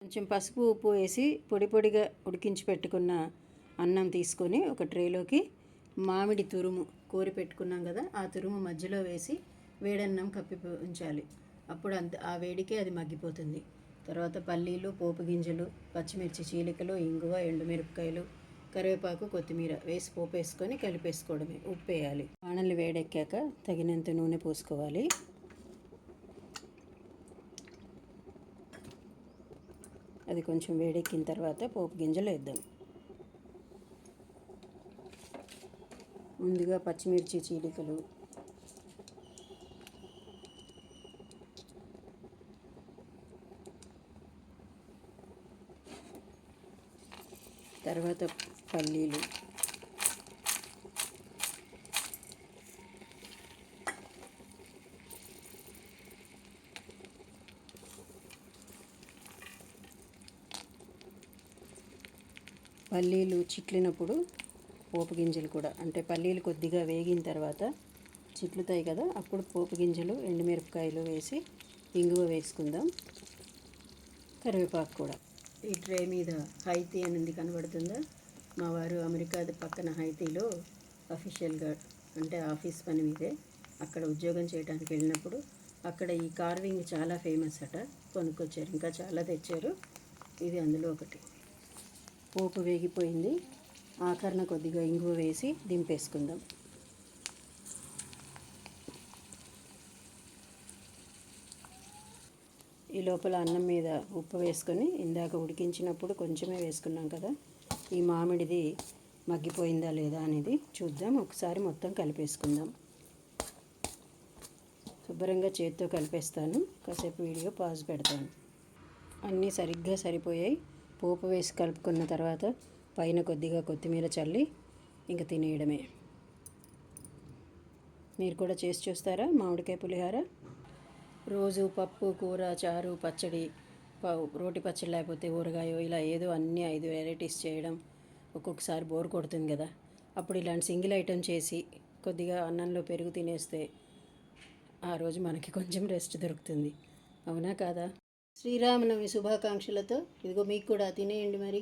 కొంచెం పసుపు ఉప్పు వేసి పొడి పొడిగా ఉడికించి పెట్టుకున్న అన్నం తీసుకొని ఒక ట్రేలోకి మామిడి తురుము కోరి పెట్టుకున్నాం కదా, ఆ తురుము మధ్యలో వేసి వేడన్నం కప్పి ఉంచాలి. అప్పుడు ఆ వేడికే అది మగ్గిపోతుంది. తర్వాత పల్లీలు, పోపు గింజలు, పచ్చిమిర్చి చీలికలు, ఇంగువ, ఎండుమిరపకాయలు, కరివేపాకు, కొత్తిమీర వేసి పోపు వేసుకొని కలిపేసుకోవడమే. ఉప్పు వేయాలి. బాణలు వేడెక్కాక తగినంత నూనె పోసుకోవాలి. అది కొంచెం వేడెక్కిన తర్వాత పోపు గింజలు వేద్దాం. ముందుగా పచ్చిమిర్చి చీలికలు, తర్వాత పల్లీలు, పల్లీలు చిట్లినప్పుడు పోపు గింజలు కూడా, అంటే పల్లీలు కొద్దిగా వేగిన తర్వాత చిట్లుతాయి కదా, అప్పుడు పోపు గింజలు, ఎండుమిరపకాయలు వేసి ఇంగువ వేసుకుందాం. కరివేపాకు కూడా. ఈ ట్రే మీద హైతీ అనేది కనబడుతుందా? మా వారు అమెరికా పక్కన హైతీలో అఫీషియల్గా, అంటే ఆఫీస్ పని మీదే అక్కడ ఉద్యోగం చేయడానికి వెళ్ళినప్పుడు అక్కడ ఈ కార్వింగ్ చాలా ఫేమస్ అట, కొనుక్కొచ్చారు. ఇంకా చాలా తెచ్చారు. ఇది అందులో ఒకటి. పోపు వేగిపోయింది. ఆఖరణ కొద్దిగా ఇంగువ వేసి దింపేసుకుందాం. ఈ లోపల అన్నం మీద ఉప్పు వేసుకొని, ఇందాక ఉడికించినప్పుడు కొంచెమే వేసుకున్నాం కదా, ఈ మామిడిది మగ్గిపోయిందా లేదా అనేది చూద్దాం. ఒకసారి మొత్తం కలిపేసుకుందాం. శుభ్రంగా చేతితో కలిపేస్తాను. కాసేపు వీడియో పాజ్ పెడతాను. అన్నీ సరిగ్గా సరిపోయాయి. పోపు వేసి కలుపుకున్న తర్వాత పైన కొద్దిగా కొత్తిమీర చల్లి ఇంక తినేయడమే. మీరు కూడా చేసి చూస్తారా మామిడికాయ పులిహోర? రోజు పప్పు, కూర, చారు, పచ్చడి, రోటి పచ్చడి లేకపోతే ఊరగాయో ఇలా ఏదో అన్నీ 5 వెరైటీస్ చేయడం ఒక్కొక్కసారి బోర్ కొడుతుంది కదా. అప్పుడు ఇలాంటి సింగిల్ ఐటెం చేసి కొద్దిగా అన్నంలో పెరుగు తినేస్తే ఆ రోజు మనకి కొంచెం రెస్ట్ దొరుకుతుంది. అవునా కాదా? శ్రీరామనవమి శుభాకాంక్షలతో ఇదిగో మీకు కూడా తినేయండి మరి.